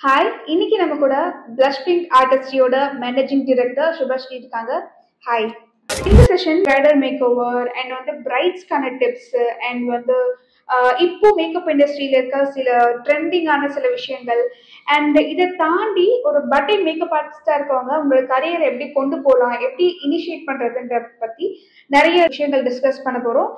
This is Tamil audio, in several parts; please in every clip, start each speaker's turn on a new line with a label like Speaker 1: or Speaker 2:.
Speaker 1: ஹாய், இன்னைக்கு நம்ம கூட பிளஷ் பிங்க் ஆர்டிஸ்டியோட மேனேஜிங் டைரக்டர் சுபாஸ்ரீ இருக்காங்க. ஹாய். இந்த session bridal make over and பிரைட்ஸ்க்கான டிப்ஸ் அண்ட் இப்போ மேக்கப் இண்டஸ்ட்ரியில இருக்க சில ட்ரெண்டிங்கான சில விஷயங்கள் அண்ட் இதை தாண்டி ஒரு பட்டிங் மேக்கப் ஆர்டிஸ்டா இருக்கவங்க உங்களோட கரியரை எப்படி கொண்டு போகலாம், எப்படி இனிஷியேட் பண்றதுன்ற பத்தி நிறைய விஷயங்கள் டிஸ்கஸ் பண்ண போறோம்.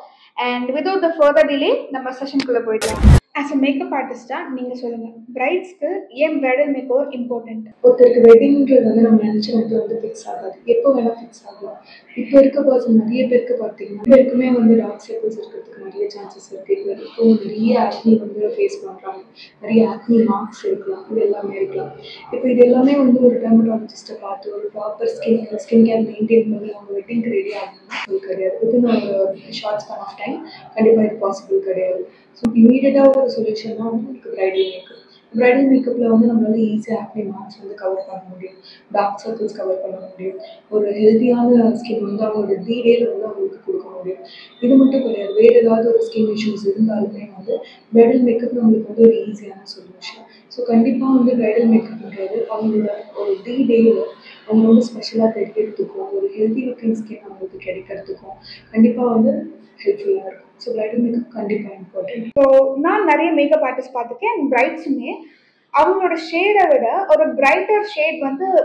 Speaker 1: And without the further delay நம்ம செஷனுக்குள்ள போயிடலாம். ஆஸ் அ மேக்கப் ஆர்டிஸ்டா நீங்க சொல்லுங்க, பிரைட்ஸ்க்கு ஏன் பிரைடல் மேக் ஓவர் இம்பார்ட்டன்ட்?
Speaker 2: ஒருத்தருக்கு வெட்டிங்ன்றது நம்ம நினச்ச நேரத்தில் ஃபிக்ஸ் ஆகாது, எப்போ வேணால் ஃபிக்ஸ் ஆகலாம். இப்போ இருக்க பர்சன் நிறைய பேருக்கு பார்த்தீங்கன்னா எல்லாருக்குமே டார்க் சர்க்கிள்ஸ் இருக்கிறதுக்கு நிறைய சான்சஸ் இருக்குது. இப்போ நிறைய ஆக்னி ஃபேஸ் பண்ணுறாங்க, நிறைய ஆக்னி மார்க்ஸ் இருக்கலாம், இது எல்லாமே இருக்கலாம். இப்போ இது எல்லாமே ஒரு டெர்மடாலஜிஸ்ட்டை பார்த்து ஒரு ப்ராப்பர் ஸ்கின் கேர் மெயின்டைன் பண்ணி அவங்க வெட்டிங்க்கு ரெடி ஆகணும்னா அது கிடையாது. வித்தின் ஒரு ஷார்ட் ஸ்பான் ஆஃப் டைம் கண்டிப்பாக இது பாசிபிள் கிடையாது. ஸோ இமீடியட்டாக ஒரு சொல்யூஷன் தான் உங்களுக்கு பிரைடல் மேக்கப். பிரைடல் மேக்கப்பில் நம்மளால ஈஸியாக ஆக்னி மார்க்ஸ் கவர் பண்ண முடியும், டார்க் சர்க்கிள்ஸ் கவர் பண்ண முடியும், ஒரு ஹெல்த்தியான ஸ்கின் அவங்களோட டேல அவங்களுக்கு கொடுக்க முடியும். இது மட்டும் கிடையாது, வேறு ஏதாவது ஒரு ஸ்கின் இஷ்யூஸ் இருந்தாலுமே பிரைடல் மேக்கப் நம்மளுக்கு ஒரு ஈஸியான சொல்யூஷன். ஸோ கண்டிப்பாக பிரைடல் மேக்கப்ன்றது அவங்களோட ஒரு டேல அவங்க ஸ்பெஷலாக தெரிகிறதுக்கும் ஒரு ஹெல்த்தி லுக்கிங் ஸ்கின் அவங்களுக்கு கிடைக்கிறதுக்கும் கண்டிப்பாக ஹெல்ப்ஃபுல்லாக இருக்கும். ஸோ பிரைடல் மேக்கப் கண்டிப்பாக இம்பார்ட்டன்ட்.
Speaker 1: ஸோ நான் நிறைய மேக்கப் ஆர்டிஸ்ட் பார்த்துருக்கேன் அண்ட் பிரைட்ஸுமே அவங்களோட ஷேடை விட ஒரு பிரைட்டர் ஷேட்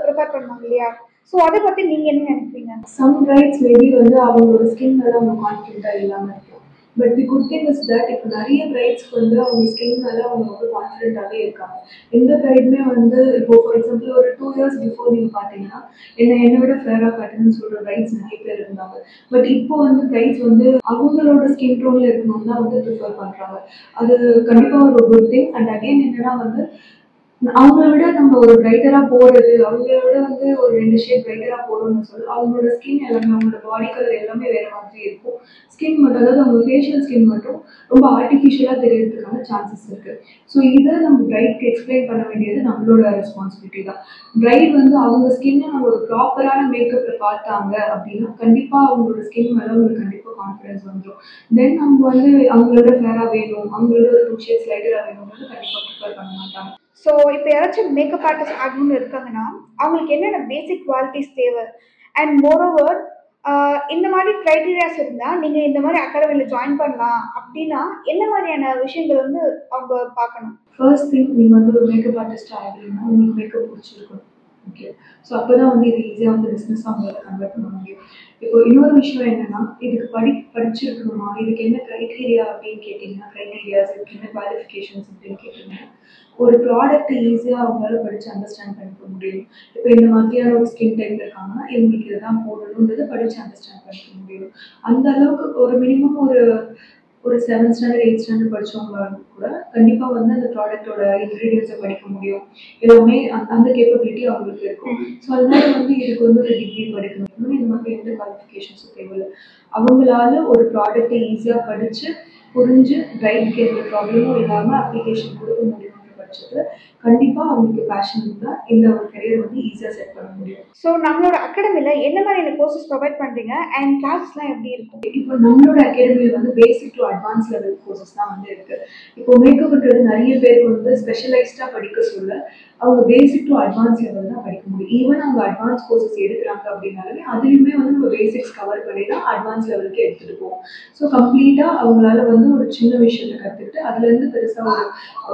Speaker 1: ப்ரிஃபர் பண்ணுவாங்க இல்லையா? ஸோ அதை பற்றி நீங்கள் என்ன நினைக்கிறீங்க?
Speaker 2: சம் பிரைட்ஸ் மேபி அவங்களோட ஸ்கின் மேலே அவங்க கான்ஃபிடென்ட்டாக இல்லாமல் இருக்கும். But the good thing is that இப்போ நிறைய பிரைட்ஸ்க்கு அவங்க ஸ்கின் மேலே அவங்க கான்ஃபிடென்ட்டாகவே இருக்காங்க. எந்த பிரைடுமே இப்போ ஃபார் எக்ஸாம்பிள் ஒரு 2 years பிஃபோர் நீங்கள் பார்த்தீங்கன்னா என்னை விட ஃபேராக காட்டுன்னு சொல்கிற பிரைட்ஸ் நிறைய பேர் இருந்தாங்க. பட் இப்போ பிரைட்ஸ் அவங்களோட ஸ்கின் டோனில் இருக்கணும்னு தான் ப்ரிஃபர் பண்ணுறாங்க. அது கண்டிப்பாக ஒரு குட் திங். அண்ட் அகெயின் என்னன்னா அவங்கள விட நம்ம ஒரு பிரைட்டராக போகிறது, அவங்கள விட ஒரு 2 ஷேட் பிரைட்டராக போகிறோம்னு சொல்லி அவங்களோட ஸ்கின் எல்லாமே அவங்களோட பாடி கலர் எல்லாமே வேறு மாதிரி இருக்கும். ஸ்கின் மட்டும், அதாவது அவங்க ஃபேஷியல் ஸ்கின் மட்டும் ரொம்ப ஆர்டிஃபிஷியலாக தெரியறதுக்கான சான்சஸ் இருக்குது. ஸோ இதை நம்ம பிரைட்க்கு எக்ஸ்பிளைன் பண்ண வேண்டியது நம்மளோட ரெஸ்பான்சிபிலிட்டி தான். பிரைட் அவங்க ஸ்கின்னை நம்ம ஒரு ப்ராப்பரான மேக்கப்பில் பார்த்தாங்க அப்படின்னா கண்டிப்பாக அவங்களோட ஸ்கின் மேலே அவங்களுக்கு கண்டிப்பாக கான்ஃபிடன்ஸ் வந்துடும். தென் அவங்க அவங்களோட ஃபேராக வேணும், அவங்களோட ஒரு 2 ஷேட்ஸ் லைட்டராக வேணும்னு கண்டிப்பாக ப்ரிஃபர் பண்ண மாட்டாங்க.
Speaker 1: ஸோ இப்போ யாராச்சும் மேக்கப் ஆர்டிஸ்ட் ஆகணும்னு இருக்காங்கன்னா அவங்களுக்கு என்னென்ன பேசிக் குவாலிட்டிஸ் தேவை அண்ட் மோரோவர் இந்த மாதிரி க்ரைட்டீரியாஸ் இருந்தால் நீங்கள் இந்த மாதிரி அகாடமியில் ஜாயின் பண்ணலாம் அப்படின்னா என்ன மாதிரியான விஷயங்கள் அவங்க பார்க்கணும்?
Speaker 2: ஃபர்ஸ்ட் திங், நீங்கள் ஒரு மேக்கப் ஆர்டிஸ்ட் ஆகிறீங்கன்னா உங்களுக்கு மேக்கப் பிடிச்சிருக்கணும். ஓகே, ஸோ அப்போ தான் இது ஈஸியாக பிஸ்னஸ் அவங்களால கன்வெர்ட் பண்ண முடியும். இப்போ இன்னொரு விஷயம் என்னென்னா, இதுக்கு படிச்சிருக்கணுமா, இதுக்கு என்ன க்ரைட்டீரியா அப்படின்னு கேட்டிங்கன்னா, க்ரைட்டீரியாஸ் இதுக்கு என்ன குவாலிஃபிகேஷன்ஸ் அப்படின்னு கேட்டிங்கன்னா, ஒரு ப்ராடக்ட்டை ஈஸியாக அவங்களால படித்து அண்டர்ஸ்டாண்ட் பண்ணிக்க முடியும். இப்போ இந்த மாதிரியான ஒரு ஸ்கின் டைப் இருக்காங்கன்னா இவங்களுக்கு இதுதான் போடணுன்றது படித்து அண்டர்ஸ்டாண்ட் பண்ணிக்க முடியும். அந்த அளவுக்கு ஒரு மினிமம் ஒரு 7th standard 8th standard படித்தவங்களாலும் கூட கண்டிப்பாக அந்த ப்ராடக்டோட இன்க்ரீடியன்ஸை படிக்க முடியும். எல்லாமே அந்த கேப்பபிலிட்டி அவங்களுக்கு இருக்கும். ஸோ அதனால இதுக்கு ஒரு டிகிரி படிக்கணும், இந்த மாதிரி எந்த குவாலிஃபிகேஷன்ஸும் தேவையில்லை. அவங்களால ஒரு ப்ராடக்டை ஈஸியாக படித்து புரிஞ்சு பிரைட்க்கு எந்த ப்ராப்ளமும் இல்லாமல் அப்ளிகேஷன் கொடுக்க முடியுன்ற பட்சத்தில் கண்டிப்பாக அவங்களுக்கு பேஷன் இருந்தால் இந்த ஒரு கரியர் ஈஸியாக செட் பண்ண முடியும்.
Speaker 1: ஸோ நம்மளோட அகாடமியில் என்ன மாதிரியான கோர்சஸ் ப்ரொவைட் பண்ணுறீங்க அண்ட் கிளாஸஸ்லாம் எப்படி இருக்கும்?
Speaker 2: இப்போ நம்மளோட அகாடமியில் basic to advance level courses தான் இருக்குது. இப்போ மேக்கப்ன்றது நிறைய பேருக்கு ஸ்பெஷலைஸ்டாக படிக்க சொல்ல அவங்க பேசிக் டு அட்வான்ஸ் லெவல் தான் படிக்க முடியும். ஈவன் அவங்க அட்வான்ஸ் கோர்சஸ் எடுக்கிறாங்க அப்படின்னாலுமே அதுலேயுமே நம்ம பேசிக்ஸ் கவர் பண்ணி தான் அட்வான்ஸ் லெவலுக்கு எடுத்துகிட்டு போவோம். ஸோ கம்ப்ளீட்டாக அவங்களால ஒரு சின்ன விஷயத்தை கற்றுக்கிட்டு அதுலேருந்து பெருசாக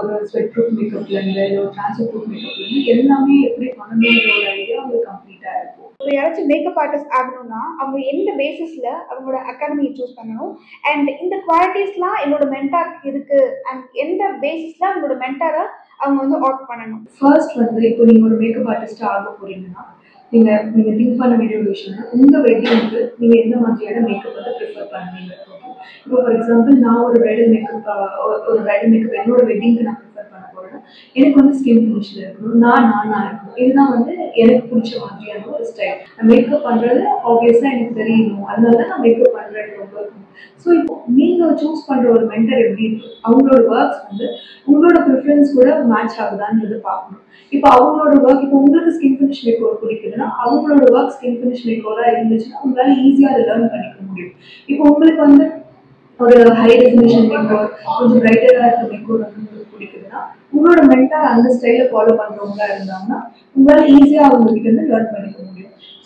Speaker 2: ஒரு ஸ்வெட் ப்ரூஃப் மேக்கப்லேருந்து ஒரு ட்ரான்ஸ்ஃபர் ப்ரூஃப் மேக்கப்லேருந்து எல்லாமே எப்படி பண்ணணுன்ற ஒரு ஐடியா அவங்களுக்கு கம்ப்ளீட்டாக இருக்கும்.
Speaker 1: இப்போ யாராச்சும் மேக்கப் ஆர்டிஸ்ட் ஆகணும்னா அவங்க எந்த பேசிஸில் அவங்களோட அகாடமியை சூஸ் பண்ணணும் அண்ட் இந்த குவாலிட்டிஸ்லாம் என்னோட மென்டாருக்கு இருக்குது அண்ட் எந்த பேசிஸில் அவங்களோட மென்டாரை அவங்க ஆப்ட் பண்ணணும்?
Speaker 2: ஃபர்ஸ்ட் இப்போ நீங்கள் ஒரு மேக்கப் ஆர்டிஸ்ட்டாக ஆக போகிறீங்கன்னா நீங்கள் திங்க் பண்ண வேண்டிய ஒரு விஷயம் உங்கள் வெட்டிங்க்கு நீங்கள் எந்த மாதிரியான மேக்கப் ப்ரிஃபர் பண்ணுவீங்க. இப்போ ஃபார் எக்ஸாம்பிள் நான் ஒரு பிரைடல் மேக்கப் என்னோட வெட்டிங்க்கு நான் ப்ரிஃபர் பண்ண போகிறேன்னா எனக்கு ஸ்கின் ஃபினிஷில் இருக்கணும், நானாக இருக்கணும். இதுதான் எனக்கு பிடிச்ச மாதிரியான ஒரு ஸ்டைல். நான் மேக்கப் பண்ணுறது ஆப்வியஸாக எனக்கு தெரியணும், அதனால தான் நான் மேக்கப் பண்ணுறேன் ரொம்ப இருக்கணும். ஸோ இப்போ நீங்கள் சூஸ் பண்ணுற ஒரு மென்டர் எப்படி இருக்கும், அவங்களோட ஒர்க்ஸ் உங்களோட ப்ரிஃபரன்ஸ் கூட மேட்ச் ஆகுதான்றது பார்க்கணும். இப்போ அவங்களோட ஒர்க், இப்போ உங்களுக்கு ஸ்கின் ஃபினிஷ் மேக் ஓவர் பிடிக்குதுன்னா அவங்களோட ஒர்க் ஸ்கின் ஃபினிஷ் மேக் ஓவராக இருந்துச்சுன்னா உங்களால் ஈஸியாக அதை லேர்ன் பண்ணிக்க முடியும். இப்போ உங்களுக்கு ஒரு ஹை டெஃபினிஷன் மேக் ஓவர், கொஞ்சம் பிரைட்டராக இருக்க மேக் ஓவர் உங்களுக்கு பிடிக்குதுன்னா உங்களோட மென்டார் அந்த ஸ்டைலை ஃபாலோ பண்ணுறவங்களா இருந்தாங்கன்னா உங்களால் ஈஸியாக அவங்க கிட்ட இருந்து லேர்ன் பண்ணிக்க முடியும்.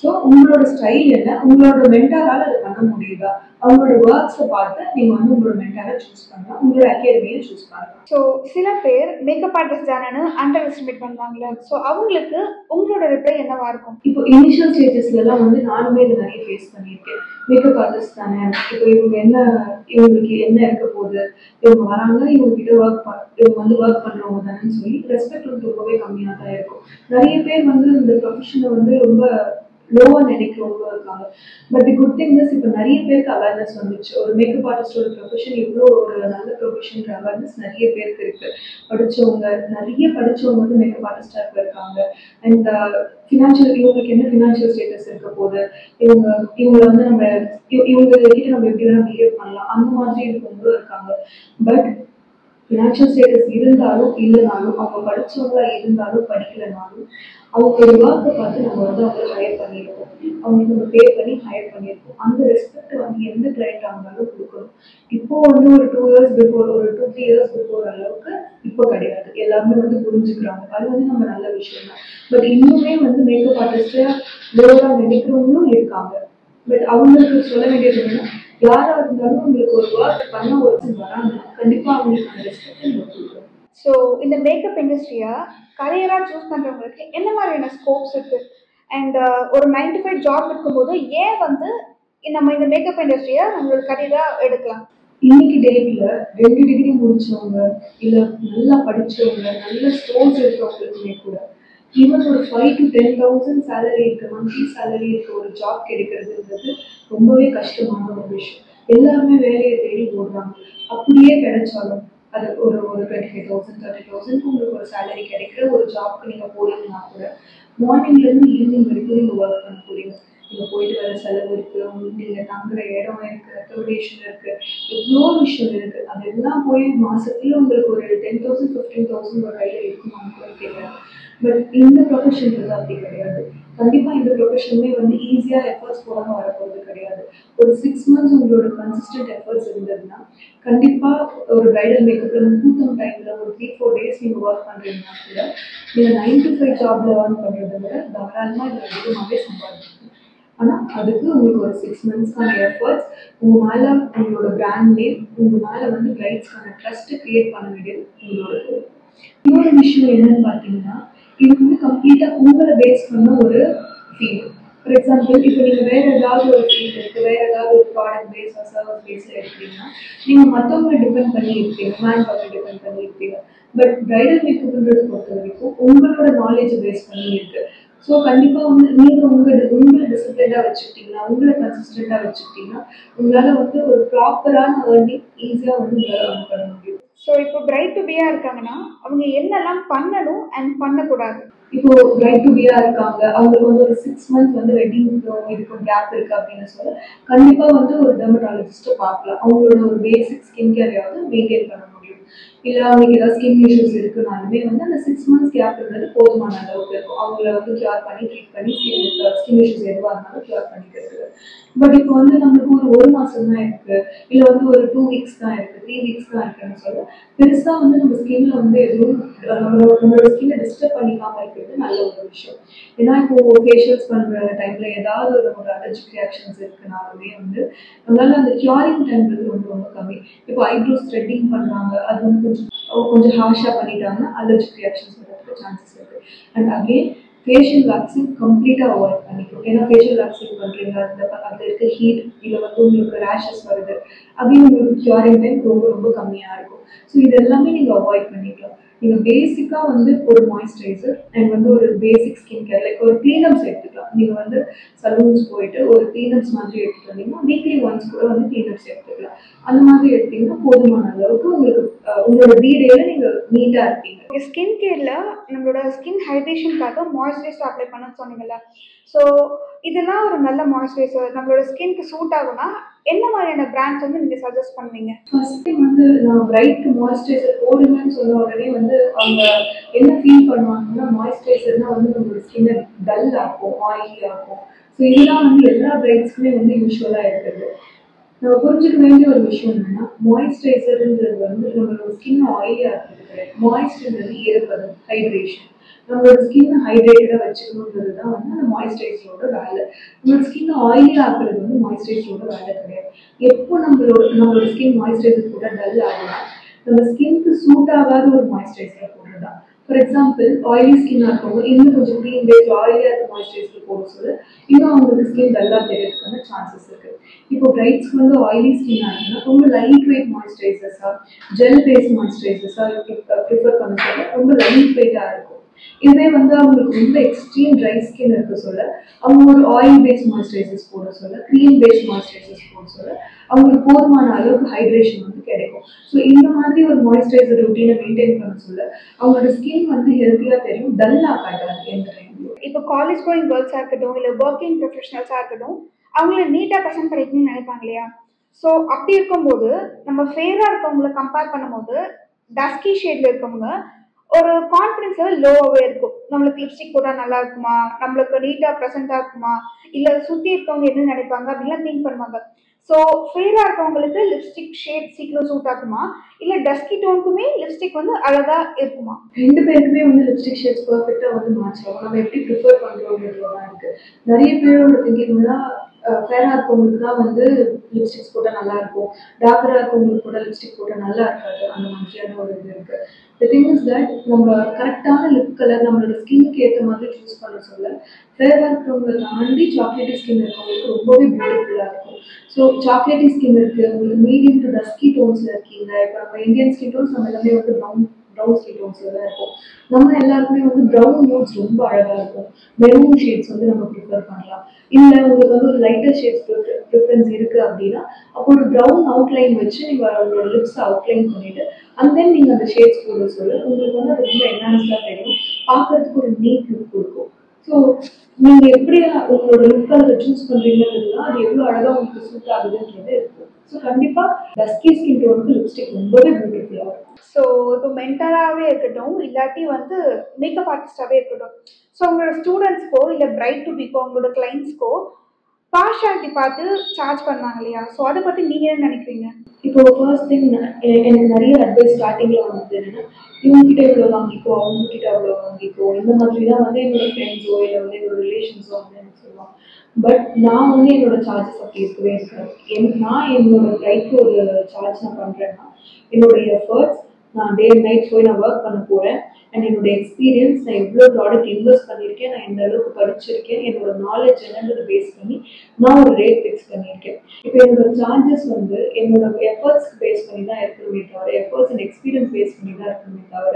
Speaker 2: ஸோ உங்களோட ஸ்டைல் என்ன, உங்களோட மென்டாரால் அதை பண்ண முடியுதா, அவங்களோட ஒர்க்ஸை பார்த்து நீங்கள் வந்து உங்களோட மென்டாரை சூஸ் பண்ணலாம், உங்களோட அகாடமியை சூஸ் பண்ணலாம்.
Speaker 1: ஸோ சில பேர் மேக்கப் ஆர்டிஸ்ட் தானேன்னு அண்டர் எஸ்டிமேட் பண்ணுவாங்களே, ஸோ அவங்களுக்கு உங்களோட ரிப்ளை என்னவா இருக்கும்?
Speaker 2: இப்போ இனிஷியல் ஸ்டேஜஸ்லாம் வந்து நானுமே இதை நிறைய ஃபேஸ் பண்ணியிருக்கேன். மேக்கப் ஆர்டிஸ்ட் தானே, இப்போ இவங்களுக்கு என்ன இருக்க போகுது, இவங்க வராங்க, இவங்க வந்து ஒர்க் பண்ணுறவங்க தானேன்னு சொல்லி ரெஸ்பெக்ட் வந்து ரொம்பவே கம்மியாக தான் இருக்கும். நிறைய பேர் வந்து இந்த ப்ரொஃபஷனை வந்து ரொம்ப லோவாக நினைக்கிறவங்களும் இருக்காங்க. But the good thing is இப்போ நிறைய பேருக்கு அவேர்னஸ் வந்துச்சு. ஒரு மேக்கப் ஆர்டிஸ்டோட ப்ரொஃபஷன் எவ்வளோ ஒரு நல்ல ப்ரொஃபஷன்ற அவேர்னஸ் நிறைய பேருக்கு இருக்கு. நிறைய படிச்சவங்க வந்து மேக்கப் ஆர்டிஸ்டாக இருக்காங்க. அண்ட் ஃபினான்ஷியல், இவங்களுக்கு என்ன ஃபினான்ஷியல் ஸ்டேட்டஸ் இருக்க போகுது, இவங்களை வந்து இவங்க கிட்ட நம்ம எப்படி வேணால் பிஹேவ் பண்ணலாம், அந்த மாதிரி இருக்கவங்களும் இருக்காங்க. பட் ஃபினான்ஷியல் ஸ்டேட்டஸ் இருந்தாலும் இல்லைனாலும், அவங்க படித்தவங்களா இருந்தாலும் படிக்கலைனாலும், அவங்களோட ஒர்க்கை பார்த்து நம்ம வந்து அவங்களை ஹையர் பண்ணியிருக்கோம், அவங்களுக்கு நம்ம பே பண்ணி ஹையர் பண்ணியிருக்கோம். அந்த ரெஸ்பெக்ட் வந்து எந்த கிளைண்ட் ஆனாலும் கொடுக்கணும். இப்போ வந்து ஒரு 2 years பிஃபோர், ஒரு 2-3 years பிஃபோர் அளவுக்கு இப்போ கிடையாது. எல்லாருமே வந்து புரிஞ்சுக்கிறாங்க. அது வந்து நம்ம நல்ல விஷயம் தான். பட் இன்னுமே வந்து மேக்கப் ஆர்டிஸ்ட்டை லோவாக நினைக்கிறவங்களும் இருக்காங்க. பட் அவங்களுக்கு சொல்ல வேண்டியது என்னன்னா, யாராக இருந்தாலும் உங்களுக்கு ஒரு ஒர்க் பண்ண ஒரு வராங்க, கண்டிப்பாக அவங்களுக்கு அந்த ரெஸ்பெக்ட் நம்ம கொடுக்கணும்.
Speaker 1: ஸோ இந்த மேக்கப் இண்டஸ்ட்ரியை கரியராக சூஸ் பண்ணுறவங்களுக்கு என்ன மாதிரியான ஸ்கோப்ஸ் இருக்குது? அண்ட் ஒரு 9 to 5 ஜாப் இருக்கும்போது ஏன் வந்து நம்ம இந்த மேக்கப் இண்டஸ்ட்ரியை நம்மளோட கரியராக எடுக்கலாம்?
Speaker 2: இன்னைக்கு டேட்ல 2 டிகிரி முடிச்சவங்க, இல்லை நல்லா படிச்சவங்க, நல்ல ஸ்டோர்ஸ் இருக்கிறவங்களுக்குமே கூட ஈவன் ஒரு 5 to 10,000 சேலரி இருக்கு, மந்த்லி சேலரி இருக்க ஒரு ஜாப் கிடைக்கிறதுன்றது ரொம்பவே கஷ்டமான ஒரு விஷயம். எல்லாருமே வேலையை தேடி போடுறாங்க. அப்படியே கிடைச்சாலும் அது ஒரு 25,000 30,000 உங்களுக்கு ஒரு சேலரி கிடைக்கிற ஒரு ஜாப்க்கு நீங்கள் போறீங்கன்னா கூட மார்னிங்லேருந்து ஈவினிங் வரைக்கும் நீங்கள் ஒர்க் பண்ண போறீங்க. நீங்கள் போயிட்டு வர செலவு இருக்குது, உங்களுக்கு நீங்கள் தங்குற இடம் இருக்குது, அக்கமடேஷன் இருக்குது, எவ்வளோ விஷயம் இருக்குது. அதெல்லாம் போய் மாதத்துல உங்களுக்கு ஒரு 10,000 15,000 ஒரு கையில் இருக்குமான்னு கூட தெரியாது. பட் இந்த ப்ரொஃபஷன்றது அப்படி கிடையாது. கண்டிப்பாக இந்த ப்ரொஃபஷனுமே வந்து ஈஸியாக எஃபர்ட்ஸ் போடாமல் வரப்போகிறது கிடையாது. ஒரு 6 months உங்களோட கன்சிஸ்டன்ட் எஃபர்ட்ஸ் இருந்ததுன்னா கண்டிப்பாக ஒரு ப்ரைடல் மேக்கப்பில் முகூர்த்தம் டைமில் ஒரு 3-4 days நீங்கள் ஒர்க் பண்ணுறீங்கன்னா கூட நீங்கள் 9 to 5 ஜாபில் ஒர்க் பண்ணுறதை விட தாராளமாக இதில் அதிகமாகவே சம்பாதிக்கணும். ஆனால் அதுக்கு உங்களுக்கு ஒரு 6 monthsக்கான எஃபர்ட்ஸ், உங்கள் மேலே உங்களோட பிராண்ட் நேம், உங்கள் மேலே வந்து பிரைட்ஸ்க்கான ட்ரஸ்ட்டு க்ரியேட் பண்ண வேண்டியது உங்களோட. இன்னொரு விஷயம் என்னன்னு பார்த்தீங்கன்னா, இது வந்து கம்ப்ளீட்டாக உங்களை பேஸ் பண்ண ஒரு ஃபீல்டு. ஃபார் எக்ஸாம்பிள், இப்போ நீங்கள் வேறு ஏதாவது ஒரு ஃபீல்டு இருக்குது, வேறு ஏதாவது ஒரு ப்ராடக்ட் பேஸ் சர்வீஸ் பேஸில் எடுக்கிறீங்கன்னா நீங்கள் மற்றவங்களை டிபெண்ட் பண்ணி இருப்பீங்க, மேன் பவரை டிபெண்ட் பண்ணி இருப்பீங்க. பட் ப்ரைடல் மேக்கப்ன்றது பொறுத்த வரைக்கும் உங்களோட நாலேஜை பேஸ் பண்ணி இருக்குது. ஸோ கண்டிப்பாக வந்து நீங்கள் உங்களை டிசிப்ளினாக வச்சுக்கிட்டீங்கன்னா, உங்களை கன்சிஸ்டண்ட்டாக வச்சுக்கிட்டீங்கன்னா உங்களால் வந்து ஒரு ப்ராப்பரான ஏர்னிங் ஈஸியாக வந்து உங்களால் earn பண்ண முடியும்.
Speaker 1: ஸோ இப்போ பிரைட் டு பியாக இருக்காங்கன்னா அவங்க என்னெல்லாம் பண்ணணும் அண்ட் பண்ணக்கூடாது?
Speaker 2: இப்போ பிரைட் டு பியாக இருக்காங்க, அவங்களுக்கு வந்து ஒரு 6 months வந்து வெட்டிங்க்கும் இதுக்கும் கேப் இருக்குது அப்படின்னு சொல்ல கண்டிப்பாக வந்து ஒரு டெர்மட்டாலஜிஸ்ட்டை பார்க்கலாம். அவங்களோட ஒரு பேசிக் ஸ்கின் கேரையாவது மெயின்டைன் பண்ண முடியும். இல்லை அவங்களுக்கு ஏதாவது ஸ்கின் இஷ்யூஸ் இருக்குனாலுமே வந்து அந்த 6 months கேப்ன்றது போதுமான அளவுக்கு இருக்கும். அவங்கள வந்து க்யூர் பண்ணி ட்ரீட் பண்ணி ஸ்கின் இஷ்யூஸ் எதுவாக இருந்தாலும் க்யூர் பண்ணிக்கிறது. பட் இப்போ வந்து நம்மளுக்கு ஒரு மாதம் தான் இருக்குது, இல்லை வந்து ஒரு 2 weeks தான் இருக்குது, 3 weeks தான் இருக்குன்னு சொல்ல பெருசாக வந்து நம்ம ஸ்கின்ல வந்து எதுவும் நம்மளோட ஸ்கின்னை டிஸ்டர்ப் பண்ணிக்காமல் இருக்கிறது நல்ல ஒரு விஷயம். ஏன்னா இப்போ ஃபேஷியல்ஸ் பண்ணுற டைமில் ஏதாவது ஒரு அலர்ஜிக் ரியாக்ஷன்ஸ் இருக்குனாலுமே வந்து நம்மளால அந்த க்யூரிங் டைம்ன்றது ரொம்ப ரொம்ப கம்மி. இப்போ ஐப்ரோஸ் த்ரெட்டிங் பண்ணுறாங்க, அது வந்து கொஞ்சம் ஹார்ஷாக பண்ணிட்டாங்கன்னா அலர்ஜிக் ரியாக்ஷன்ஸ் வரதுக்கு சான்சஸ் இருக்குது. அண்ட் அகெயின் ஃபேஷியல் வேக்சின் கம்ப்ளீட்டாக அவாய்ட் பண்ணிக்கணும். ஏன்னா ஃபேஷியல் வேக்சின் பண்ணுறீங்க, அதில் இருக்க ஹீட், இல்லை வந்து உங்களுக்கு ரேஷஸ் வருது, அதையும் உங்களுக்கு க்யூரிங் டைம் ரொம்ப ரொம்ப கம்மியாக இருக்கும். ஸோ இது எல்லாமே நீங்கள் அவாய்ட் பண்ணிக்கலாம். நீங்கள் பேசிக்காக வந்து ஒரு மாய்ஸ்சரைசர் அண்ட் வந்து ஒரு பேசிக் ஸ்கின் கேர் லைக் ஒரு க்ளீனப்ஸ் எடுத்துக்கலாம். நீங்கள் வந்து சலூன்ஸ் போயிட்டு ஒரு க்ளீனப்ஸ் மாதிரி எடுத்துகிட்டு வந்தீங்கன்னா வீக்லி ஒன்ஸ் கூட வந்து க்ளீனப்ஸ் எடுத்துக்கலாம். அந்த மாதிரி எடுத்தீங்கன்னா போதுமான அளவுக்கு உங்களுக்கு உங்களோட வீடியோவில் நீங்கள் நீட்டாக இருப்பீங்க.
Speaker 1: ஸ்கின் கேரில் நம்மளோட ஸ்கின் ஹைட்ரேஷனுக்காக மாய்ஸ்சரைசர் அப்ளை பண்ண சொன்னீங்கல்ல, ஸோ இதெல்லாம் ஒரு நல்ல மாய்ஸ்சரைசர் நம்மளோட ஸ்கின்க்கு சூட் ஆகும்னா என்ன மாதிரியான பிராண்ட்ஸ் வந்து நீங்கள் சஜஸ்ட் பண்ணுவீங்க?
Speaker 2: ஃபர்ஸ்ட் டைம் வந்து நான் பிரைட் மாய்ஸ்சரைசர் போடுங்கன்னு சொன்ன உடனே வந்து அவங்க என்ன ஃபீல் பண்ணுவாங்கன்னா, மாய்ஸ்சரைசர்னா வந்து நம்மளோட ஸ்கின்னை டல் ஆகும், ஆயிலி ஆகும். ஸோ இதெல்லாம் வந்து எல்லா பிரைட்ஸ்க்குமே வந்து யூஸ்வலாக இருக்குது. நம்ம புரிஞ்சுக்க வேண்டிய ஒரு விஷயம் என்னன்னா, மாய்ஸ்சரைசர்ன்றது வந்து நம்மளோட ஸ்கின் ஆயிலியா இருக்கிறது கிடையாது. மாய்ஸ்சர்ன்றது ஈரப்பதம், ஹைட்ரேஷன். நம்மளோட ஸ்கின் ஹைட்ரேட்டடா வச்சுக்கணுன்றது தான் வந்து அந்த மாய்ஸ்சரைசரோட வேலை. நம்மளோட ஸ்கின் ஆயிலியா ஆக்குறது வந்து மாய்ஸ்சரைசரோட வேலை கிடையாது. எப்போ நம்மளோட ஸ்கின் மாய்ஸ்சரைசர் கூட டல் ஆகுதுன்னா, நம்ம ஸ்கின்க்கு சூட் ஆகாத ஒரு மாய்ஸ்சரைசர் போடுறதா. ஃபார் எக்ஸாம்பிள் ஆயிலி ஸ்கின்னாக இருக்கவங்க இன்னும் கொஞ்சம் க்ரீன் பேஸ் ஆயிலியாக இருக்க மாய்ஸ்சரைசர் போட சொல்ல இன்னும் அவங்களுக்கு ஸ்கின் டல்லாக தெரியறதுக்கான சான்சஸ் இருக்கு. இப்போ பிரைட்ஸ்க்கு வந்து ஆயிலி ஸ்கின் ஆகுதுன்னா ரொம்ப லைட் வெயிட் மாய்ஸ்சரைசர்ஸா ஜெல் பேஸ் மாய்ஸ்சரைசர்ஸா ப்ரிஃபர் பண்ண சொல்ல ரொம்ப லைட் வெயிட்டாக இருக்கும். இதே வந்து அவங்களுக்கு ரொம்ப எக்ஸ்ட்ரீம் ட்ரை ஸ்கின் இருக்க சொல்ல அவங்க ஒரு ஆயில் பேஸ் மாய்ஸ்சரைசர்ஸ் போட சொல்ல க்ரீம் பேஸ் மாய்ஸ்சரைசர்ஸ் போட சொல்ல அவங்களுக்கு போதுமான அளவுக்கு ஹைட்ரேஷன் வந்து கிடைக்கும். ஸோ இந்த மாதிரி ஒரு மாய்ஸ்சரைசர் ரொட்டீனை மெயின்டைன் பண்ண சொல்ல அவங்களோட ஸ்கின் வந்து ஹெல்த்தியாக தெரியும், டல்லாக காட்டாது எந்த டைம்லையும்.
Speaker 1: இப்போ காலேஜ் கோயிங் கேர்ள்ஸாக இருக்கட்டும் இல்லை ஒர்க்கிங் ப்ரொஃபஷனல்ஸாக இருக்கட்டும், அவங்கள நீட்டாக ப்ரெசென்ட் பண்ணிக்கணும்னு நினைப்பாங்க இல்லையா? ஸோ அப்படி இருக்கும்போது நம்ம ஃபேராக இருக்கவங்கள கம்பேர் பண்ணும்போது டஸ்கி ஷேடில் இருக்கவங்க ஒரு கான்ஃபிடன்ஸ் லெவல் லோவாகவே இருக்கும். நம்மளுக்கு லிப்ஸ்டிக் போட்டால் நல்லா இருக்குமா, நம்மளுக்கு நீட்டாக ப்ரெசென்ட்டாக இருக்குமா, இல்லை சுற்றி இருக்கவங்க என்ன நினைப்பாங்க அப்படிலாம் திங்க் பண்ணுவாங்க. ஸோ ஃபேராக இருக்கவங்களுக்கு லிப்ஸ்டிக் ஷேட் சீக்கிரம் சூட் ஆகுமா, இல்லை டஸ்கி டோனுக்குமே லிப்ஸ்டிக் வந்து அழகாக இருக்குமா?
Speaker 2: ரெண்டு பேருக்குமே வந்து லிப்ஸ்டிக் ஷேட்ஸ் பர்ஃபெக்டாக வந்து மேட்ச் ஆகும். நம்ம எப்படி ப்ரிஃபர் பண்ணுறோங்கிறதுலாம் இருக்குது. நிறைய பேரோட திங்கிங்னா ஃபேராக இருக்கவங்களுக்கு தான் வந்து லிப்ஸ்டிக்ஸ் போட்டால் நல்லாயிருக்கும், டார்க்கராக இருக்கவங்களுக்கு கூட லிப்ஸ்டிக் போட்டால் நல்லா இருக்காது, அந்த மாதிரியான ஒரு இது இருக்குது. த திங் இஸ் தட் நம்ம கரெக்டான லிப் கலர் நம்மளோட ஸ்கின்னுக்கு ஏற்ற மாதிரி சூஸ் பண்ண சொல்ல ஃபேராக இருக்கிறவங்களை தாண்டி சாக்லேட்டி ஸ்கின் இருக்கவங்களுக்கு ரொம்பவே பியூட்டிஃபுல்லாக இருக்கும். ஸோ சாக்லேட்டி ஸ்கின் இருக்குது, உங்களுக்கு மீடியம் டு டஸ்கி டோன்ஸில் இருக்கீங்க. இப்போ நம்ம இந்தியன் ஸ்கின் டோன்ஸ் நம்ம எல்லாமே வந்து ப்ரௌன் ஸ்கின் டோன்ஸில் தான் இருக்கும். நம்ம எல்லாருக்குமே வந்து ப்ரௌன் நோட்ஸ் ரொம்ப அழகாக இருக்கும். மெரூன் ஷேட்ஸ் வந்து நம்ம ப்ரிஃபர் பண்ணலாம். இல்லை உங்களுக்கு வந்து ஒரு லைட்டர் ஷேட்ஸ் ப்ரிஃபரன்ஸ் இருக்குது அப்படின்னா அப்போ ஒரு ப்ரௌன் அவுட்லைன் வச்சு நீங்கள் உங்களோட லிப்ஸை அவுட்லைன் பண்ணிவிட்டு அண்ட் தென் நீங்கள் அந்த ஷேட்ஸ் போட சொல்ல உங்களுக்கு வந்து அது ரொம்ப என்ஹான்ஸ்டாக தெரியும், பார்க்கறதுக்கு ஒரு நீட் லுக் கொடுக்கும். ஸோ நீங்கள் எப்படி உங்களோட லுக் கலரை சூஸ் பண்ணுறீங்கிறதுலாம் அது எவ்வளோ அழகாக உங்களுக்கு சூட் ஆகுதுன்றது இருக்குது. ஸோ கண்டிப்பாக டஸ்கி ஸ்கின் டோனுக்கு லிப்ஸ்டிக் ரொம்பவே பியூட்டிஃபுல்லாக இருக்கும்.
Speaker 1: ஸோ இப்போ மென்டராகவே இருக்கட்டும், இல்லாட்டி வந்து மேக்கப் ஆர்டிஸ்டாகவே இருக்கட்டும், ஸோ உங்களோட ஸ்டூடெண்ட்ஸ்க்கோ இல்லை பிரைட் டு பிக்கோ உங்களோட கிளைண்ட்ஸ்க்கோ பார்ஷாலிட்டி பார்த்து சார்ஜ் பண்ணுவாங்க இல்லையா? ஸோ அதை பற்றி நீங்கள் என்ன நினைக்கிறீங்க?
Speaker 2: இப்போ ஃபர்ஸ்ட் திங் எனக்கு நிறைய அட்வைஸ் ஸ்டார்டிங்கில் வந்தது என்னன்னா, இவங்ககிட்ட இவ்வளோ வாங்கிக்கோ, அவங்ககிட்ட அவ்வளோ வாங்கிக்கோ, இந்த மாதிரி தான் வந்து என்னோட ஃப்ரெண்ட்ஸோ இல்லை வந்து என்னோட ரிலேஷன்ஸோ வந்து எனக்கு சொல்லுவாங்க. பட் நான் வந்து என்னோட சார்ஜஸ் அப்படி இருக்கவே இருக்காது. நான் என்னோட லைஃப்க்கு ஒரு சார்ஜ் நான் பண்ணுறேன்னா என்னுடைய எஃபர்ட்ஸ், நான் டே அண்ட் நைட் போய் நான் ஒர்க் பண்ண போகிறேன் அண்ட் என்னோட எக்ஸ்பீரியன்ஸ், நான் எவ்வளோ ப்ராடக்ட் இன்வெஸ்ட் பண்ணியிருக்கேன், நான் எந்த அளவுக்கு படிச்சிருக்கேன், என்னோட நாலேஜ் என்னன்றதை பேஸ் பண்ணி நான் ஒரு ரேட் ஃபிக்ஸ் பண்ணியிருக்கேன். இப்போ என்னோட சார்ஜஸ் வந்து என்னோட எஃபர்ட்ஸ்க்கு பேஸ் பண்ணி தான் இருக்கணுமே தவிர, எஃபர்ட்ஸ் அண்ட் எக்ஸ்பீரியன்ஸ் பேஸ் பண்ணி தான் இருக்கணுமே தவிர,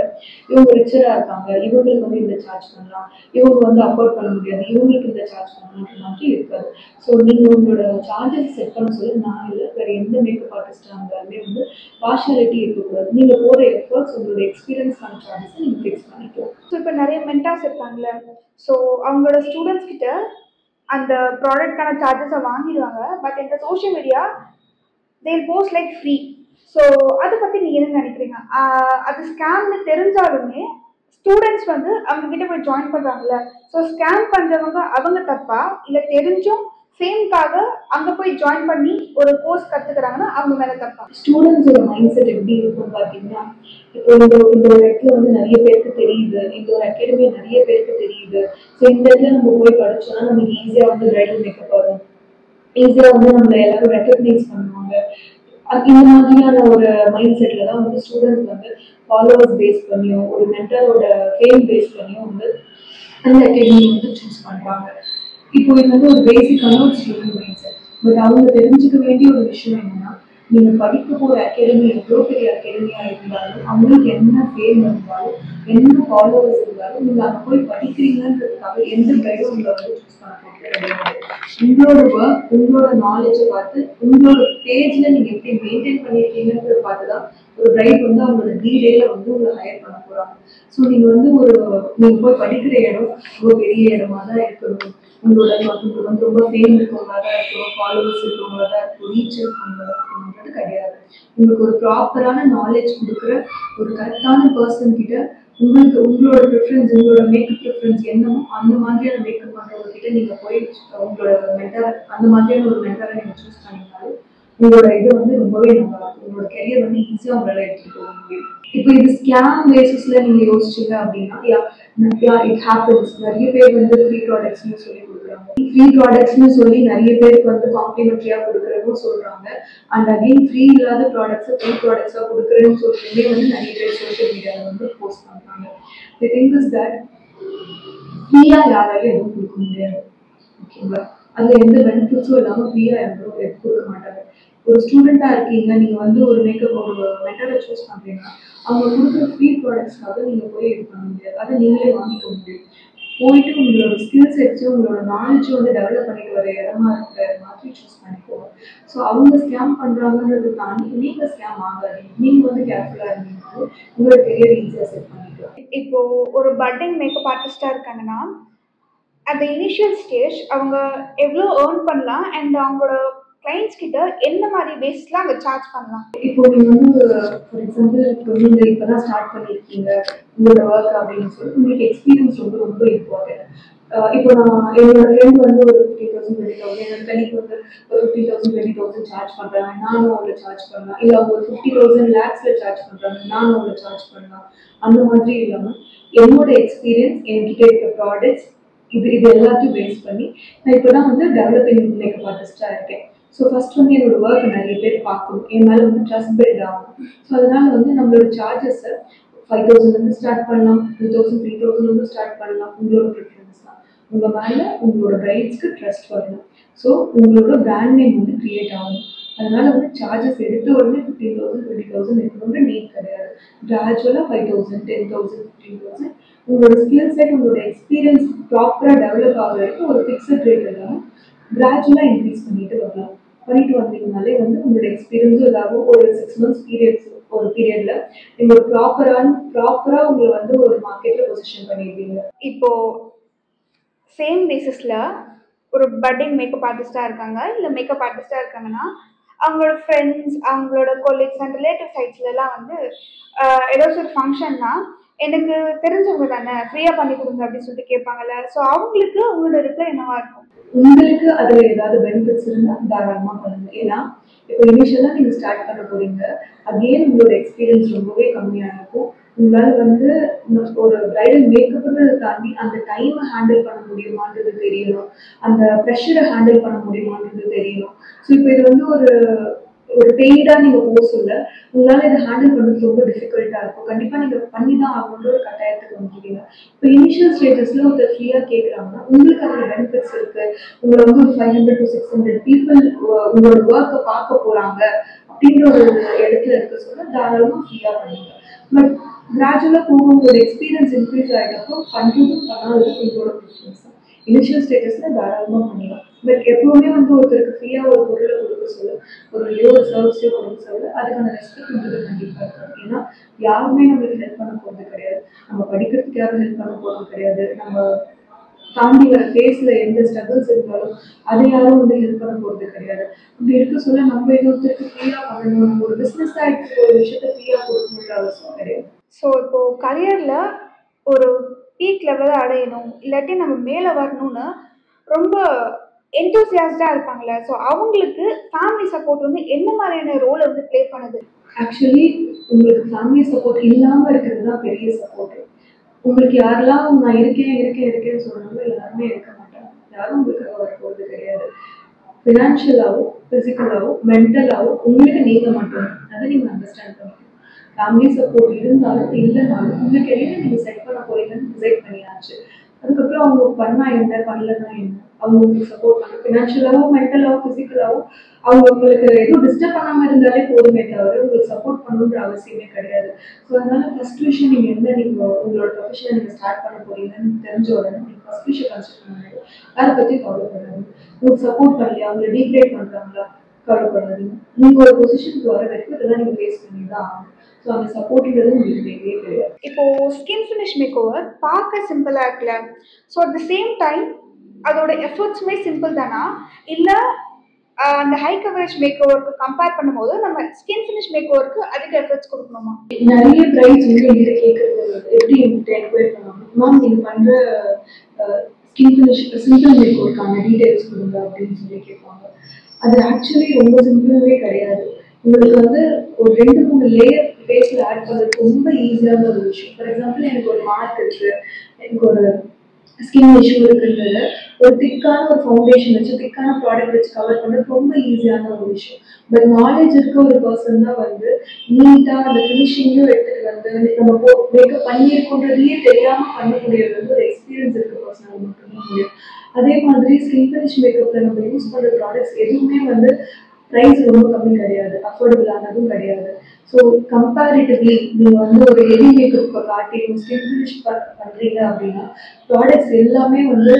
Speaker 2: இவங்க ரிச்சராக இருக்காங்க, இவங்களுக்கு வந்து இந்த சார்ஜ் பண்ணலாம், இவங்க வந்து அஃபோர்ட் பண்ண முடியாது, இவங்களுக்கு இந்த சார்ஜ் பண்ணலாம் மாதிரி இருக்காது. ஸோ நீங்கள் உங்களோட சார்ஜஸ் செட் பண்ண சொல்லி நான் இல்லை, வேறு எந்த மேக்கப் ஆர்டிஸ்டாக இருந்தாலுமே வந்து பார்ஷியாலிட்டி இருக்கக்கூடாது. நீங்கள் போகிற எஃபர்ட்ஸ் உங்களோட எக்ஸ்பீரியன்ஸ்க்கான சார்ஜஸை நீங்கள் ஃபிக்ஸ் பண்ணிக்கலாம்.
Speaker 1: ஸோ இப்போ நிறைய மென்டார்ஸ் இருக்காங்கல்ல, ஸோ அவங்களோட ஸ்டூடெண்ட்ஸ் கிட்ட அந்த ப்ராடக்ட்கான சார்ஜஸை வாங்கிடுவாங்க. பட் இந்த சோஷியல் மீடியா தேல் போஸ்ட் லைக் ஃப்ரீ. ஸோ அதை பற்றி நீங்கள் என்ன நினைக்கிறீங்க? அது ஸ்கேம்னு தெரிஞ்சாலுமே ஸ்டூடெண்ட்ஸ் வந்து அவங்ககிட்ட போய் ஜாயின் பண்ணுறாங்கல்ல, ஸோ ஸ்கேம் பண்ணுறவங்க அவங்க தப்பா, இல்லை தெரிஞ்சும் ஃபேம்காக அங்கே போய் ஜாயின் பண்ணி ஒரு கோர்ஸ் கற்றுக்கிறாங்கன்னா அவங்க மேலே தப்பா?
Speaker 2: ஸ்டூடெண்ட்ஸோட மைண்ட் செட் எப்படி இருக்கும்னு பார்த்தீங்கன்னா, இப்போ இந்த ஒரு இடத்துல வந்து நிறைய பேருக்கு தெரியுது, இந்த ஒரு அகாடமி நிறைய பேருக்கு தெரியுது, ஸோ இந்த இடத்துல நம்ம போய் படிச்சோம்னா நமக்கு ஈஸியாக வந்து பிரைடல் மேக்கப் வரும், ஈஸியாக வந்து நம்மளை எல்லாரும் ரெக்கக்னைஸ் பண்ணுவாங்க. இந்த மாதிரியான ஒரு மைண்ட் செட்டில் தான் வந்து ஸ்டூடெண்ட்ஸ் வந்து ஃபாலோவர்ஸ் பேஸ் பண்ணியும் ஒரு மென்டரோட ஃபேம் பேஸ் பண்ணியும் வந்து அந்த அகாடமி வந்து சூஸ் பண்ணுறாங்க. இப்போ இது வந்து ஒரு பேசிக்கான ஒரு ஸ்டூடெண்ட் மைண்ட் செட். பட் அவங்க தெரிஞ்சுக்க வேண்டிய ஒரு விஷயம் என்னன்னா, நீங்கள் படிக்க போகிற அகாடமி எவ்வளோ பெரிய அகாடமியாக இருந்தாலும், அவங்களுக்கு என்ன ஃபேம் இருந்தாலும், என்ன ஃபாலோவர்ஸ் இருந்தாலும், நீங்கள் அங்கே போய் படிக்கிறீங்கன்றதுக்காக எந்த கைடும் உங்களை வந்து சூஸ் பண்ண கிடையாது. உங்களோட ஒர்க், உங்களோட நாலேஜை பார்த்து, உங்களோட பேஜில் நீங்கள் எப்படி மெயின்டைன் பண்ணியிருக்கீங்கன்றதை பார்த்து தான் ஒரு பிரைட் வந்து அவங்களோட டேல வந்து உங்களை ஹையர் பண்ண போகிறாங்க. ஸோ நீங்கள் வந்து நீங்கள் போய் படிக்கிற இடம் ரொம்ப பெரிய இடமா தான் இருக்கணும், உங்களுக்கு வந்து ரொம்ப ஃபேம் இருக்கவங்களா தான் இருக்கணும், ஃபாலோவர்ஸ் இருக்கவங்களா தான் இருக்கணும், ரீச் இருக்கவங்களா தான் இருக்கணுன்றது கிடையாது. உங்களுக்கு ஒரு ப்ராப்பரான நாலேஜ் கொடுக்குற ஒரு கரெக்டான பர்சன் கிட்ட உங்களோட ப்ரிஃபரன்ஸ், உங்களோட மேக்கப் ப்ரிஃபரன்ஸ் என்னமோ அந்த மாதிரியான மேக்கப் பண்ணுறவங்க கிட்ட நீங்கள் போய் உங்களோட மென்டரை, அந்த மாதிரியான ஒரு மென்டரை நீங்கள் சூஸ் பண்ணிங்கனாலும் உங்களோட இது வந்து ரொம்பவே நல்லா இருக்கும். உங்களோட கெரியர் வந்து ஈஸியாக உங்களால் எடுத்துகிட்டு போக முடியும். இப்போ இது ஸ்கேம் பேசிஸில் நீங்கள் யோசிச்சிங்க அப்படின்னா இட் ஹேப்பன்ஸ். நிறைய பேர் வந்து ஃப்ரீ ப்ராடக்ட்ஸ்னு சொல்லி கொடுக்குறாங்க. ஃப்ரீ ப்ராடக்ட்ஸ்னு சொல்லி நிறைய பேருக்கு வந்து காம்ப்ளிமெண்ட்ரியாக கொடுக்குறதும் சொல்கிறாங்க. அண்ட் அகெயின் ஃப்ரீ இல்லாத ப்ராடக்ட்ஸை ஃப்ரீ ப்ராடக்ட்ஸாக கொடுக்குறேன்னு சொல்லிட்டுமே வந்து நிறைய பேர் சோஷியல் மீடியாவில் வந்து போஸ்ட் பண்ணுறாங்க. தி திங் இஸ் தட் ஃப்ரீயாக யாராலையும் எதுவும் கொடுக்க முடியாது. ஓகேங்களா? அதில் எந்த பெனிஃபிட்ஸும் இல்லாமல் ஃப்ரீயாக யாரும் எடுத்து கொடுக்க மாட்டாங்க. ஒரு ஸ்டூடெண்ட்டாக இருக்கீங்க, நீங்கள் வந்து ஒரு மேக்கப் ஒரு மெட்டரை சூஸ் பண்ணுறீங்கன்னா அவங்க கொடுக்குற ஃப்ரீ ப்ராடக்ட்ஸ்க்காக நீங்கள் போய் இது பண்ண முடியாது. அதை நீங்களே வாங்கிக்க முடியும். போயிட்டு உங்களோட ஸ்கில் செட்ஸும் உங்களோட நாலேஜும் வந்து டெவலப் பண்ணிட்டு வர இடமா இருக்கிற மாதிரி சூஸ் பண்ணிக்கோங்க. ஸோ அவங்க ஸ்கேம் பண்ணுறாங்கன்றதை தாண்டி நீங்கள் ஸ்கேம் ஆகாதீங்க. நீங்கள் வந்து கேர்ஃபுல்லாக இருந்தீங்கன்னா உங்களோட கெரியர் ஈஸியாக செட் பண்ணிக்கலாம்.
Speaker 1: இப்போ ஒரு பட்டிங் மேக்கப் ஆர்டிஸ்டாக இருக்காங்கன்னா அந்த இனிஷியல் ஸ்டேஜ் அவங்க எவ்வளோ ஏர்ன் பண்ணலாம் அண்ட் அவங்களோட கிளைண்ட்ஸ் கிட்ட என்ன மாதிரி பேஸ்லாம் அவங்க சார்ஜ் பண்ணலாம்?
Speaker 2: இப்போ நீங்கள் வந்து ஃபார் எக்ஸாம்பிள் இப்போ நீங்கள் இப்போ தான் ஸ்டார்ட் பண்ணியிருக்கீங்க உங்களோட ஒர்க் அப்படின்னு சொல்லி உங்களுக்கு எக்ஸ்பீரியன்ஸ் ரொம்ப ரொம்ப இம்பார்ட்டன்ட். இப்போ நான் என்னோட ஃப்ரெண்ட் வந்து ஒரு 50,000 20,000 என்னோட ஃப்ரெண்டுக்கு வந்து ஒரு 50,000 20,000 சார்ஜ் பண்ணுறாங்க, நானும் அவ்வளோ சார்ஜ் பண்ணலாம். இல்லை அவங்க ஒரு 50,000 lakhsல சார்ஜ் பண்ணுறாங்க, நானும் அவ்வளோ சார்ஜ் பண்ணலாம். அந்த மாதிரி இல்லாமல் என்னோட எக்ஸ்பீரியன்ஸ் என்கிட்ட இருக்க ப்ராடக்ட்ஸ் இது எல்லாத்தையும் பேஸ் பண்ணி நான் இப்போ தான் வந்து டெவலப்பிங் மேக்கப் ஆர்டிஸ்டாக இருக்கேன். ஸோ ஃபர்ஸ்ட் வந்து என்னோட ஒர்க் நிறைய பேர் பார்க்கணும், என் மேலே வந்து ட்ரஸ்ட் பில்ட் ஆகும். ஸோ அதனால வந்து நம்மளோட சார்ஜஸை 5,000 ஸ்டார்ட் பண்ணலாம், 2,000 3,000 ஸ்டார்ட் பண்ணலாம். உங்களோட ப்ரிஃபரன்ஸ் தான். உங்கள் மேலே உங்களோட பிரைட்ஸ்க்கு ட்ரஸ்ட் வரணும். ஸோ உங்களோட பிராண்ட் நேம் வந்து கிரியேட் ஆகணும். அதனால வந்து சார்ஜஸ் எடுத்த உடனே 15,000 20,000 இருக்கணும்னு நீட் கிடையாது. கிராஜுவலாக 5,000 10,000 15,000 உங்களோட ஸ்கில் செட் உங்களோட எக்ஸ்பீரியன்ஸ் ப்ராப்பராக டெவலப் ஆகிற வரைக்கும் ஒரு ஃபிக்ஸட் ரேட் இல்லாமல் கிராஜுவலாக இன்க்ரீஸ் பண்ணிட்டு வரலாம். பண்ணிட்டு வந்தீங்கனாலே வந்து உங்களோட எக்ஸ்பீரியன்ஸும் இல்லாமல் ஒரு 6 months ஒரு பீரியட்ல நீங்கள் ப்ராப்பராக உங்களை வந்து ஒரு மார்க்கெட்டில் பொசிஷன் பண்ணிடுவீங்க.
Speaker 1: இப்போ சேம் பேசிஸில் ஒரு பட்டிங் மேக்கப் ஆர்டிஸ்டாக இருக்காங்க இல்லை மேக்கப் ஆர்டிஸ்டாக இருக்காங்கன்னா அவங்களோட ஃப்ரெண்ட்ஸ் அவங்களோட கொலீக்ஸ் அண்ட் ரிலேட்டிவ் சைட்ஸ்லாம் வந்து ஏதாச்சும் ஒரு ஃபங்க்ஷன்னா எனக்கு தெரிஞ்சவங்க தானே ஃப்ரீயாக பண்ணி கொடுங்க அப்படின்னு சொல்லிட்டு கேட்பாங்கல்ல. ஸோ அவங்களுக்கு உங்களோட ரிப்ளை என்னவா இருக்கும்?
Speaker 2: உங்களுக்கு அதில் ஏதாவது பெனிஃபிட்ஸ் இருந்தால் தாராளமாக பண்ணுங்க. ஏன்னா இப்போ இனிஷியலாக நீங்கள் ஸ்டார்ட் பண்ண போகிறீங்க. அகெயின் உங்களோட எக்ஸ்பீரியன்ஸ் ரொம்பவே கம்மியாக இருக்கும். உங்களால் வந்து ஒரு பிரைடல் மேக்கப்ன்றதை தாண்டி அந்த டைமை ஹேண்டில் பண்ண முடியுமான்றது தெரியணும், அந்த ப்ரெஷரை ஹேண்டில் பண்ண முடியுமான்றது தெரியணும். ஸோ இப்போ இது வந்து ஒரு பெய்டாக நீங்கள் போக சொல்ல உங்களால் இதை ஹேண்டில் பண்ணுறது ரொம்ப டிஃபிகல்ட்டாக இருக்கும். கண்டிப்பாக நீங்கள் பண்ணி தான் ஆகணுன்ற ஒரு கட்டாயத்துக்கு வந்துருக்கீங்க. இப்போ இனிஷியல் ஸ்டேஜஸில் ஒருத்தர் ஃப்ரீயாக கேட்குறாங்கன்னா உங்களுக்கு அதில் பெனிஃபிட்ஸ் இருக்குது. உங்களை வந்து ஒரு 500 to 600 பீப்புள் உங்களோட ஒர்க்கை பார்க்க போகிறாங்க அப்படின்ற ஒரு இடத்துல இருக்க சொல்ல தாராளமாக ஃப்ரீயாக பண்ணுங்க. பட் கிராஜுவலாக போக உங்களோட எக்ஸ்பீரியன்ஸ் இன்க்ரீஸ் ஆகிட்டப்போ பண்ணுறதும் பண்ணாததும் உங்களோட ப்ரிஃபரன்ஸ் தான். இனிஷியல் ஸ்டேஜஸில் தாராளமாக பண்ணலாம். பட் எப்பவுமே வந்து ஒருத்தருக்கு ஃப்ரீயாக ஒரு பொருளை கொடுக்க சொல்ல ஒரு சர்வீஸையோ கொடுக்க சொல்ல அதுக்கான ரெஸ்பெக்ட்ன்றது கண்டிப்பாக இருக்கும். ஏன்னா யாருமே நம்மளுக்கு ஹெல்ப் பண்ண போகிறது கிடையாது. நம்ம படிக்கிறதுக்கு யாரும் ஹெல்ப் பண்ண போகிறது கிடையாது. நம்ம தாண்டி வர ஃபேஸில் எந்த ஸ்ட்ரகிள்ஸ் இருந்தாலும் அதை யாரும் வந்து ஹெல்ப் பண்ண போகிறது கிடையாது. அப்படி இருக்க சொல்ல நம்ம இன்னொருத்தருக்கு ஃப்ரீயாக பண்ணணும், நம்ம ஒரு பிஸ்னஸாக எடுத்து ஒரு விஷயத்த ஃப்ரீயாக கொடுக்கணுன்ற அவசியம் கிடையாது.
Speaker 1: ஸோ இப்போது கரியரில் ஒரு பீக் லெவலில் அடையணும் இல்லாட்டி நம்ம மேலே வரணும்னு ரொம்ப என்தூசியாஸ்டாக இருப்பாங்களே, ஸோ அவங்களுக்கு ஃபேமிலி சப்போர்ட் வந்து என்ன மாதிரியான ரோலை வந்து ப்ளே பண்ணுது?
Speaker 2: ஆக்சுவலி உங்களுக்கு ஃபேமிலி சப்போர்ட் இல்லாமல் இருக்கிறது தான் பெரிய சப்போர்ட்டு. உங்களுக்கு யாரெல்லாம் நான் இருக்கேன்னு சொல்கிறாங்களோ எல்லாருமே இருக்க மாட்டாங்க. யாரும் உங்களுக்கு வர போகிறது கிடையாது. ஃபினான்ஷியலாகவோ ஃபிசிக்கலாகவோ மென்டலாகவோ உங்களுக்கு நீங்கள் மட்டும் அதை நீங்கள் அண்டர்ஸ்டாண்ட் பண்ணணும். ஃபேமிலி சப்போர்ட் இருந்தாலும் இல்லைனாலும் உங்கள் கெரியரை நீங்கள் செட் பண்ண போகிறீங்கன்னு டிசைட் பண்ணியாச்சு. அதுக்கப்புறம் அவங்க பண்ணால் என்ன பண்ணலன்னா என்ன, அவங்க உங்களுக்கு சப்போர்ட் பண்ண ஃபினான்ஷியலாகவும் மென்டலாகவும் ஃபிசிக்கலாகவும் அவங்க உங்களுக்கு எதுவும் டிஸ்டர்ப் பண்ணாமல் இருந்தாலே போதுமே தவிர உங்களுக்கு சப்போர்ட் பண்ணணுன்ற அவசியமே கிடையாது. ஸோ அதனால ஃபர்ஸ்ட் விஷயம் நீங்கள் உங்களோட ப்ரொஃபஷனை நீங்கள் ஸ்டார்ட் பண்ண போறீங்கன்னு தெரிஞ்ச உடனே நீங்கள் ஃபர்ஸ்ட் விஷயம் கன்சிடர் பண்ணாங்க அதை பற்றி கவலைப்படாது. உங்களுக்கு சப்போர்ட் பண்ணலையா, அவங்களை டீக்ரேட் பண்ணுறாங்களா, கவலைப்படாதீங்க. நீங்கள் ஒரு பொசிஷனுக்கு வர வரைக்கும் இதெல்லாம் நீங்கள் ஃபேஸ் பண்ணி தான் ஆகணும். ஸோ அந்த சப்போர்ட்ன்றது உங்களுக்கு தேவையே கிடையாது.
Speaker 1: இப்போது ஸ்கின் ஃபினிஷ் மேக் ஓவர் பார்க்க சிம்பிளாக இருக்குல்ல, so at the same time அதோட எஃபர்ட்ஸுமே சிம்பிள் தானா, இல்லை அந்த ஹை கவரேஜ் மேக் ஓவருக்கு கம்பேர் பண்ணும்போது நம்ம ஸ்கின் ஃபினிஷ் மேக் ஓவருக்கு அதிக எஃபர்ட்ஸ் கொடுக்கணுமா?
Speaker 2: நிறைய பிரைட்ஸ் வந்து எங்கிட்ட கேட்குறது எப்படி என்கிட்ட என்கொயரி பண்ணுவாங்க, மேம் நீங்கள் பண்ணுற ஸ்கின் ஃபினிஷ் சிம்பிள் மேக் ஓவருக்கான டீட்டெயில்ஸ் கொடுங்க அப்படின்னு சொல்லி கேட்பாங்க. அது ஆக்சுவலி ரொம்ப சிம்பிளாகவே கிடையாது. உங்களுக்கு வந்து ஒரு 2-3 லேயர் ஃபேஸில் ஆட் பண்ணுறது ரொம்ப ஈஸியான ஒரு விஷயம். ஃபார் எக்ஸாம்பிள் எனக்கு ஒரு மார்க் இருக்குது, எனக்கு ஒரு ஸ்கின் இஷ்யூ இருக்குன்றது ஒரு திக்கான ஒரு ஃபவுண்டேஷன் வச்சு திக்கான ப்ராடக்ட் வச்சு கவர் பண்ணுறது ரொம்ப ஈஸியான ஒரு விஷயம். பட் நாலேஜ் இருக்க ஒரு பர்சன் தான் வந்து நீட்டாக அந்த ஃபினிஷிங்கும் எடுத்துகிட்டு வந்து நம்ம மேக்கப் பண்ணியிருக்கோன்றதையே தெரியாமல் பண்ணக்கூடியது வந்து ஒரு எக்ஸ்பீரியன்ஸ் இருக்க பர்சனால் மட்டும்தான் முடியும். அதே மாதிரி ஸ்கின் ஃபினிஷ் மேக்கப்பில் நம்ம யூஸ் பண்ணுற ப்ராடக்ட்ஸ் எதுவுமே வந்து ப்ரைஸ் ரொம்ப கம்மி கிடையாது, அஃபோர்டபுளானதும் கிடையாது. ஸோ கம்பேரிட்டிவ்லி நீங்கள் வந்து ஒரு ஹெவி மேக்கப் காட்டி ஸ்கின் ஃபினிஷ் பண்ணுறீங்க அப்படின்னா ப்ராடக்ட்ஸ் எல்லாமே வந்து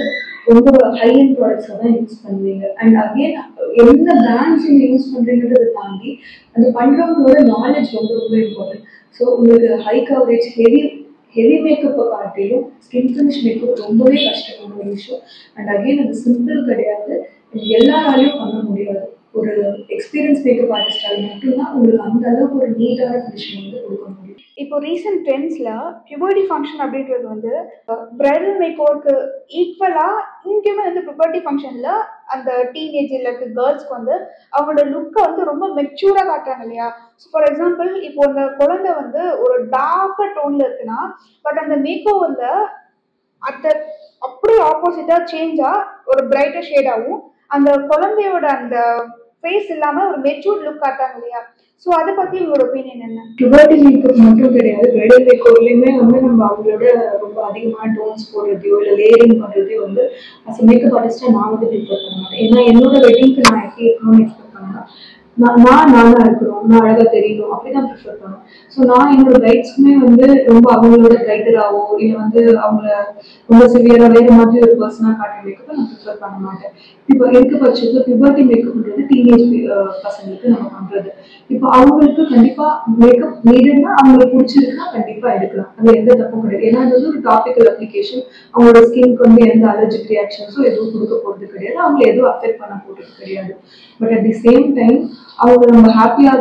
Speaker 2: ரொம்ப ஹை அண்ட் ப்ராடக்ட்ஸாக தான் யூஸ் பண்ணுவீங்க. அண்ட் அகெயின் என்ன பிராண்ட்ஸ் நீங்கள் யூஸ் பண்ணுறீங்கன்றதை தாண்டி அந்த பண்ணுறவங்களோட நாலேஜ் ரொம்ப ரொம்ப இம்பார்ட்டன்ட். ஸோ உங்களுக்கு ஹை கவரேஜ் ஹெவி மேக்கப்பை காட்டிலும் ஸ்கின் ஃபினிஷ் மேக்கப் ரொம்பவே கஷ்டமான ஒரு விஷயம். அண்ட் அகெயின் அது சிம்பிள் கிடையாது, எல்லாராலையும் பண்ண முடியாது. ஒரு எக்ஸ்பீரியன்ஸ் மேக்கப் ஆர்டிஸ்டால் மட்டும்தான் உங்களுக்கு அந்த அளவுக்கு ஒரு நீட்டான ஃபினிஷிங் வந்து கொடுக்க முடியும்.
Speaker 1: இப்போ ரீசெண்ட் ட்ரெண்ட்ஸில் பியூபர்ட்டி ஃபங்க்ஷன் அப்படின்றது வந்து பிரைடல் மேக்கோருக்கு ஈக்குவலாக இங்கேயுமே வந்து பியூபர்ட்டி ஃபங்க்ஷனில் அந்த டீனேஜில் இருக்க கேர்ள்ஸ்க்கு வந்து அவங்களோட லுக்கை வந்து ரொம்ப மெச்சூராக காட்டுறாங்க இல்லையா? ஸோ ஃபார் எக்ஸாம்பிள் இப்போ அந்த குழந்தை வந்து ஒரு டார்க்கர் டோனில் இருக்குன்னா பட் அந்த மேக்கோவரில் அந்த அப்படியே ஆப்போசிட்டாக சேஞ்சாக ஒரு பிரைட்டர் ஷேடாகவும் அந்த குழந்தையோட அந்த ஃபேஸ் இல்லாமல் ஒரு மெச்சூர்ட் லுக் காட்டுறாங்க இல்லையா? ஸோ அதை பற்றி உங்களோட ஒப்பீனியன் என்ன?
Speaker 2: பியூபர்ட்டி மேக்கப் மட்டும் கிடையாது, பிரைடல் மேக்கப்லேயுமே வந்து நம்ம அவங்களோட ரொம்ப அதிகமான டோன்ஸ் போடுறதையோ இல்லை லேயரிங் பண்ணுறதையோ வந்து அஸ் மேக்கப் ஆர்டிஸ்டாக நான் வந்து ப்ரிஃபர் பண்ண மாட்டேன். ஏன்னா என்னோட வெட்டிங்க்கு நான் எப்படி இருக்கணும்னு எக்ஸ்பெக்ட் பண்ணேன், நானாக இருக்கணும், நான் அழகாக தெரியணும், அப்படி தான் ப்ரிஃபர் பண்ணுவேன். ஸோ நான் என்னோட பிரைட்ஸ்க்குமே வந்து ரொம்ப அவங்களோட கைடராகவோ இல்லை வந்து அவங்கள ரொம்ப சிவியராக வேறு மாதிரி ஒரு பர்சனாக காட்டுற மேக்கப்பை நான் ப்ரிஃபர் பண்ண மாட்டேன். இப்போ இருக்க பட்சத்தில் பியூபர்ட்டி மேக்கப்ன்றது டீனேஜ் பசங்களுக்கு நம்ம பண்ணுறது. இப்போ அவங்களுக்கு கண்டிப்பாக மேக்கப் நீடுன்னா அவங்களுக்கு பிடிச்சிருக்குன்னா கண்டிப்பாக எடுக்கலாம், அது எந்த தப்பும் கிடையாது. ஏன்னா அது வந்து ஒரு டாபிக்கல் அப்ளிகேஷன், அவங்களோட ஸ்கின்க்கு வந்து எந்த அலர்ஜிக் ரியாக்ஷன்ஸும் எதுவும் கொடுக்க போகிறது கிடையாது, அவங்கள எதுவும் அஃபெக்ட் பண்ண போகிறது கிடையாது. But at the same time அவங்க நம்ம ஹாப்பியாக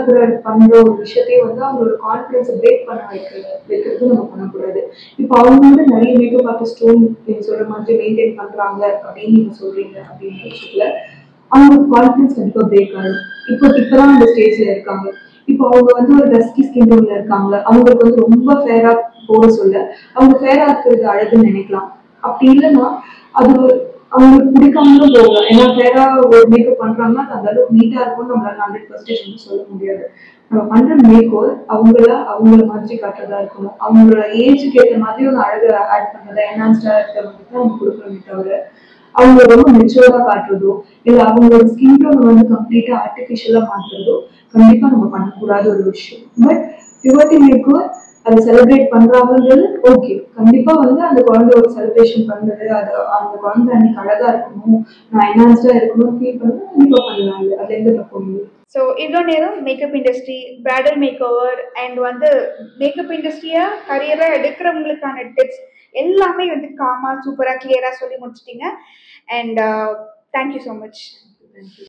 Speaker 2: பண்ணுற ஒரு விஷயத்தையும் வந்து அவங்களோட கான்ஃபிடன்ஸை பிரேக் பண்ண வைக்கிறது நம்ம பண்ணக்கூடாது. இப்போ அவங்க வந்து நிறைய மேக்கப் ஆர்டிஸ்ட்டும் நீங்கள் சொல்கிற மாதிரி மெயின்டைன் பண்ணுறாங்க அப்படின்னு நீங்கள் சொல்கிறீங்க அப்படின்ற விஷயத்தில் அவங்களுக்கு கான்ஃபிடன்ஸ் கண்டிப்பாக பிரேக் ஆகும். இப்போதான் அந்த ஸ்டேஜில் இருக்காங்க. இப்போ அவங்க வந்து ஒரு டஸ்கி ஸ்கின் டோன்ல இருக்காங்க, அவங்களுக்கு வந்து ரொம்ப ஃபேராக போக சொல்ல அவங்க ஃபேராக இருக்கிறது அழகுன்னு நினைக்கலாம். அப்படி இல்லைன்னா அது அவங்களுக்கு பிடிக்காமலும் போகலாம். ஏன்னா ஃபேரா ஒரு மேக்கப் பண்றாங்கன்னா அந்த அளவுக்கு நீட்டா இருக்கும்னு நம்மளால 100% சொல்ல முடியாது. நம்ம பண்ற மேக்கோர் அவங்கள மாதிரி காட்டுறதா இருக்கணும், அவங்களோட ஏஜுக்கு ஏற்ற மாதிரி ஒரு அழகு ஆட் பண்றதா என்ஹான்ஸ்டா இருக்கிற மாதிரி தான் நம்ம கொடுக்கணுமே தவிர அவங்க ரொம்ப மெச்சூர்டா காட்டுறதோ இல்லை அவங்களோட ஸ்கின் டோன் வந்து கம்ப்ளீட்டா ஆர்டிஃபிஷியலா மாற்றுறதோ கண்டிப்பா நம்ம பண்ணக்கூடாத ஒரு விஷயம். பட் பியூபர்ட்டி மேக்கோர் அதை செலிப்ரேட் பண்றாங்கன்றது ஓகே, கண்டிப்பா வந்து அந்த குழந்தையோட செலிப்ரேஷன் பண்றது, அது அந்த குழந்தை அன்னைக்கு அழகா இருக்கணும், நான் என்ஹான்ஸ்டா இருக்கணும்னு ஃபீல் பண்ணா கண்டிப்பா பண்ணலாம், அது எந்த தப்பும் இல்லை.
Speaker 1: ஸோ இவ்வளோ நேரம் makeup industry, bridal make over and வந்து மேக்கப் இண்டஸ்ட்ரியை கரியராக எடுக்கிறவங்களுக்கான டிப்ஸ் எல்லாமே வந்து காமாக சூப்பராக கிளியராக சொல்லி முடிச்சிட்டிங்க. And thank you so much.